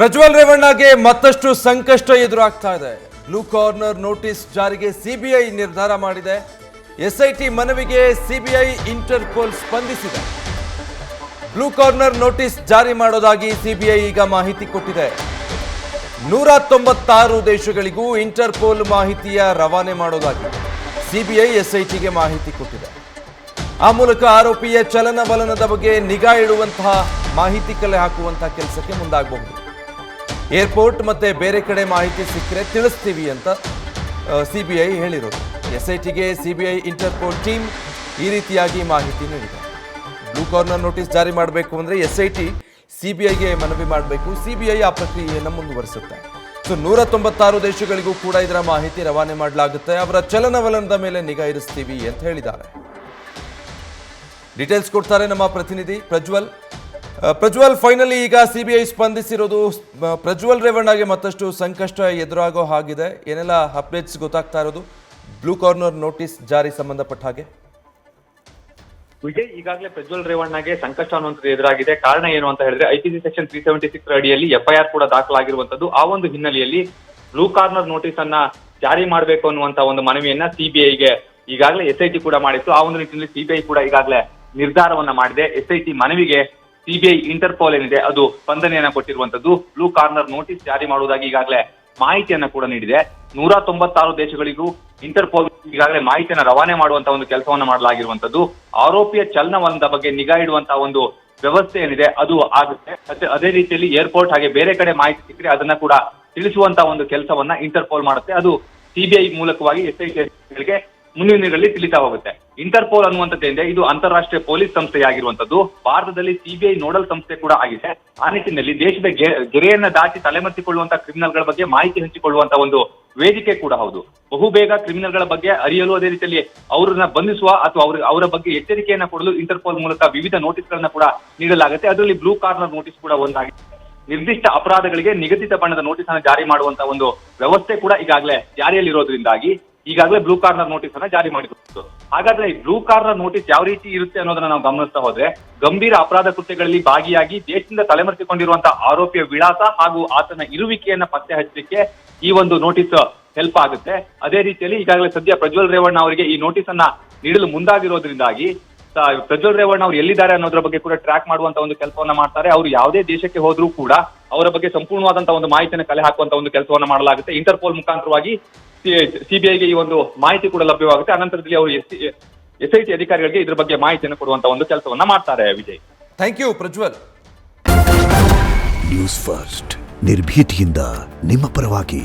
ಪ್ರಜ್ವಲ್ ರೇವಣ್ಣಗೆ ಮತ್ತಷ್ಟು ಸಂಕಷ್ಟ ಎದುರಾಗ್ತಾ ಇದೆ. ಬ್ಲೂ ಕಾರ್ನರ್ ನೋಟಿಸ್ ಜಾರಿಗೆ ಸಿಬಿಐ ನಿರ್ಧಾರ ಮಾಡಿದೆ. ಎಸ್ಐಟಿ ಮನವಿಗೆ ಸಿಬಿಐ ಇಂಟರ್ಪೋಲ್ ಸ್ಪಂದಿಸಿದೆ. ಬ್ಲೂ ಕಾರ್ನರ್ ನೋಟಿಸ್ ಜಾರಿ ಮಾಡೋದಾಗಿ ಸಿಬಿಐ ಈಗ ಮಾಹಿತಿ ಕೊಟ್ಟಿದೆ. 196 ದೇಶಗಳಿಗೂ ಇಂಟರ್ಪೋಲ್ ಮಾಹಿತಿಯ ರವಾನೆ ಮಾಡೋದಾಗಿ ಸಿಬಿಐ ಎಸ್ಐಟಿಗೆ ಮಾಹಿತಿ ಕೊಟ್ಟಿದೆ. ಆ ಮೂಲಕ ಆರೋಪಿಯ ಚಲನವಲನದ ಬಗ್ಗೆ ನಿಗಾ ಇಡುವಂತಹ ಮಾಹಿತಿ ಕಲೆ ಹಾಕುವಂತಹ ಕೆಲಸಕ್ಕೆ ಮುಂದಾಗಬಹುದು. ಏರ್ಪೋರ್ಟ್ ಮತ್ತೆ ಬೇರೆ ಕಡೆ ಮಾಹಿತಿ ಸಿಕ್ಕರೆ ತಿಳಿಸ್ತೀವಿ ಅಂತ ಸಿಬಿಐ ಹೇಳಿರೋದು. ಎಸ್ಐಟಿಗೆ ಸಿಬಿಐ ಇಂಟರ್ಪೋಲ್ ಟೀಮ್ ಈ ರೀತಿಯಾಗಿ ಮಾಹಿತಿ ನೀಡಿದೆ. ಬ್ಲೂ ಕಾರ್ನರ್ ನೋಟಿಸ್ ಜಾರಿ ಮಾಡಬೇಕು ಅಂದರೆ ಎಸ್ಐಟಿ ಸಿಬಿಐಗೆ ಮನವಿ ಮಾಡಬೇಕು. ಸಿಬಿಐ ಆ ಪ್ರಕ್ರಿಯೆಯನ್ನು ಮುಂದುವರಿಸುತ್ತೆ. ಸೊ 196 ದೇಶಗಳಿಗೂ ಕೂಡ ಇದರ ಮಾಹಿತಿ ರವಾನೆ ಮಾಡಲಾಗುತ್ತೆ. ಅವರ ಚಲನವಲನದ ಮೇಲೆ ನಿಗಾ ಇರಿಸ್ತೀವಿ ಅಂತ ಹೇಳಿದ್ದಾರೆ. ಡೀಟೇಲ್ಸ್ ಕೊಡ್ತಾರೆ ನಮ್ಮ ಪ್ರತಿನಿಧಿ ಪ್ರಜ್ವಲ್, ಫೈನಲಿ ಈಗ ಸಿಬಿಐ ಸ್ಪಂದಿಸಿರೋದು. ಪ್ರಜ್ವಲ್ ರೇವಣ್ಣಗೆ ಮತ್ತಷ್ಟು ಸಂಕಷ್ಟ ಎದುರಾಗೋ ಹಾಗಿದೆ. ಏನೆಲ್ಲ ಅಪ್ಡೇಟ್ಸ್ ಗೊತ್ತಾಗ್ತಾ ಇರೋದು ಬ್ಲೂ ಕಾರ್ನರ್ ನೋಟಿಸ್ ಜಾರಿ ಸಂಬಂಧಪಟ್ಟ ಹಾಗೆ? ವಿಜಯ್, ಈಗಾಗಲೇ ಪ್ರಜ್ವಲ್ ರೇವಣ್ಣಗೆ ಸಂಕಷ್ಟ ಅನ್ನುವಂಥದ್ದು ಎದುರಾಗಿದೆ. ಕಾರಣ ಏನು ಅಂತ ಹೇಳಿದ್ರೆ ಐಪಿಸಿ ಸೆಕ್ಷನ್ 376 ಅಡಿಯಲ್ಲಿ ಎಫ್ಐಆರ್ ಕೂಡ ದಾಖಲಾಗಿರುವಂತದ್ದು. ಆ ಒಂದು ಹಿನ್ನೆಲೆಯಲ್ಲಿ ಬ್ಲೂ ಕಾರ್ನರ್ ನೋಟಿಸ್ ಅನ್ನ ಜಾರಿ ಮಾಡಬೇಕು ಅನ್ನುವಂತ ಒಂದು ಮನವಿಯನ್ನ ಸಿಬಿಐಗೆ ಈಗಾಗಲೇ ಎಸ್ಐಟಿ ಕೂಡ ಮಾಡಿತ್ತು. ಆ ಒಂದು ನಿಟ್ಟಿನಲ್ಲಿ ಸಿಬಿಐ ಕೂಡ ಈಗಾಗಲೇ ನಿರ್ಧಾರವನ್ನ ಮಾಡಿದೆ. ಎಸ್ಐಟಿ ಮನವಿಗೆ ಸಿಬಿಐ ಇಂಟರ್ಪೋಲ್ ಏನಿದೆ ಅದು ಸ್ಪಂದನೆಯನ್ನ ಕೊಟ್ಟಿರುವಂತದ್ದು. ಬ್ಲೂ ಕಾರ್ನರ್ ನೋಟಿಸ್ ಜಾರಿ ಮಾಡುವುದಾಗಿ ಈಗಾಗಲೇ ಮಾಹಿತಿಯನ್ನ ಕೂಡ ನೀಡಿದೆ. 196 ದೇಶಗಳಿಗೂ ಇಂಟರ್ಪೋಲ್ ಈಗಾಗಲೇ ಮಾಹಿತಿಯನ್ನ ರವಾನೆ ಮಾಡುವಂತ ಒಂದು ಕೆಲಸವನ್ನ ಮಾಡಲಾಗಿರುವಂತದ್ದು. ಆರೋಪಿಯ ಚಲನವಲನದ ಬಗ್ಗೆ ನಿಗಾ ಇಡುವಂತಹ ಒಂದು ವ್ಯವಸ್ಥೆ ಏನಿದೆ ಅದು ಆಗುತ್ತೆ. ಅದೇ ರೀತಿಯಲ್ಲಿ ಏರ್ಪೋರ್ಟ್ ಹಾಗೆ ಬೇರೆ ಕಡೆ ಮಾಹಿತಿ ಸಿಕ್ಕರೆ ಅದನ್ನ ಕೂಡ ತಿಳಿಸುವಂತ ಒಂದು ಕೆಲಸವನ್ನ ಇಂಟರ್ಪೋಲ್ ಮಾಡುತ್ತೆ. ಅದು ಸಿಬಿಐ ಮೂಲಕವಾಗಿ ಎಸ್ಐಟಿಗೆ ಮುಂದಿನ ದಿನಗಳಲ್ಲಿ ತಿಳಿತಾ ಹೋಗುತ್ತೆ. ಇಂಟರ್ಪೋಲ್ ಅನ್ನುವಂಥದ್ದೇನಿದೆ ಇದು ಅಂತಾರಾಷ್ಟ್ರೀಯ ಪೊಲೀಸ್ ಸಂಸ್ಥೆಯಾಗಿರುವಂತದ್ದು. ಭಾರತದಲ್ಲಿ ಸಿಬಿಐ ನೋಡಲ್ ಸಂಸ್ಥೆ ಕೂಡ ಆಗಿದೆ. ಆ ನಿಟ್ಟಿನಲ್ಲಿ ದೇಶದ ಗೆರೆಯನ್ನ ದಾಟಿ ತಲೆಮರೆಸಿಕೊಳ್ಳುವಂತಹ ಕ್ರಿಮಿನಲ್ಗಳ ಬಗ್ಗೆ ಮಾಹಿತಿ ಹಂಚಿಕೊಳ್ಳುವಂತಹ ಒಂದು ವೇದಿಕೆ ಕೂಡ ಹೌದು. ಬಹುಬೇಗ ಕ್ರಿಮಿನಲ್ಗಳ ಬಗ್ಗೆ ಅರಿಯಲು, ಅದೇ ರೀತಿಯಲ್ಲಿ ಅವರನ್ನ ಬಂಧಿಸುವ ಅಥವಾ ಅವರ ಬಗ್ಗೆ ಎಚ್ಚರಿಕೆಯನ್ನ ಕೊಡಲು ಇಂಟರ್ಪೋಲ್ ಮೂಲಕ ವಿವಿಧ ನೋಟಿಸ್ಗಳನ್ನ ಕೂಡ ನೀಡಲಾಗುತ್ತೆ. ಅದರಲ್ಲಿ ಬ್ಲೂ ಕಾರ್ನರ್ ನೋಟಿಸ್ ಕೂಡ ಒಂದಾಗಿದೆ. ನಿರ್ದಿಷ್ಟ ಅಪರಾಧಗಳಿಗೆ ನಿಗದಿತ ಬಣ್ಣದ ನೋಟಿಸ್ ಅನ್ನು ಜಾರಿ ಮಾಡುವಂತಹ ಒಂದು ವ್ಯವಸ್ಥೆ ಕೂಡ ಈಗಾಗಲೇ ಜಾರಿಯಲ್ಲಿರೋದ್ರಿಂದಾಗಿ ಈಗಾಗಲೇ ಬ್ಲೂ ಕಾರ್ನರ್ ನೋಟಿಸ್ ಅನ್ನ ಜಾರಿ ಮಾಡಿರುವುದು. ಹಾಗಾದ್ರೆ ಈ ಬ್ಲೂ ಕಾರ್ನರ್ ನೋಟಿಸ್ ಯಾವ ರೀತಿ ಇರುತ್ತೆ ಅನ್ನೋದನ್ನ ನಾವು ಗಮನಿಸ್ತಾ ಹೋದ್ರೆ, ಗಂಭೀರ ಅಪರಾಧ ಕೃತ್ಯಗಳಲ್ಲಿ ಭಾಗಿಯಾಗಿ ದೇಶದಿಂದ ತಲೆಮರೆಸಿಕೊಂಡಿರುವಂತಹ ಆರೋಪಿಯ ವಿಳಾಸ ಹಾಗೂ ಆತನ ಇರುವಿಕೆಯನ್ನ ಪತ್ತೆ ಹಚ್ಚಲಿಕ್ಕೆ ಈ ಒಂದು ನೋಟಿಸ್ ಹೆಲ್ಪ್ ಆಗುತ್ತೆ. ಅದೇ ರೀತಿಯಲ್ಲಿ ಈಗಾಗಲೇ ಸದ್ಯ ಪ್ರಜ್ವಲ್ ರೇವಣ್ಣ ಅವರಿಗೆ ಈ ನೋಟಿಸ್ ಅನ್ನ ನೀಡಲು ಮುಂದಾಗಿರೋದ್ರಿಂದಾಗಿ ಪ್ರಜ್ವಲ್ ರೇವಣ್ಣ ಅವರು ಎಲ್ಲಿದ್ದಾರೆ ಅನ್ನೋದ್ರ ಬಗ್ಗೆ ಕೂಡ ಟ್ರ್ಯಾಕ್ ಮಾಡುವಂತ ಒಂದು ಕೆಲಸವನ್ನ ಮಾಡ್ತಾರೆ. ಅವರು ಯಾವುದೇ ದೇಶಕ್ಕೆ ಹೋದ್ರೂ ಕೂಡ ಅವರ ಬಗ್ಗೆ ಸಂಪೂರ್ಣವಾದಂತಹ ಒಂದು ಮಾಹಿತಿಯನ್ನು ಕಲೆ ಹಾಕುವಂತ ಒಂದು ಕೆಲಸವನ್ನ ಮಾಡಲಾಗುತ್ತೆ. ಇಂಟರ್ಪೋಲ್ ಮುಖಾಂತರವಾಗಿ ಸಿಬಿಐಗೆ ಈ ಒಂದು ಮಾಹಿತಿ ಕೂಡ ಲಭ್ಯವಾಗುತ್ತೆ. ಅನಂತರದಲ್ಲಿ ಅವರು ಎಸ್ಐಟಿ ಅಧಿಕಾರಿಗಳಿಗೆ ಇದ್ರ ಬಗ್ಗೆ ಮಾಹಿತಿಯನ್ನು ಕೊಡುವಂತ ಒಂದು ಕೆಲಸವನ್ನ ಮಾಡ್ತಾರೆ. Vijay, thank you Prajwal. News First ನಿರ್ಭೀತಿಯಿಂದ ನಿಮ್ಮ ಪರವಾಗಿ.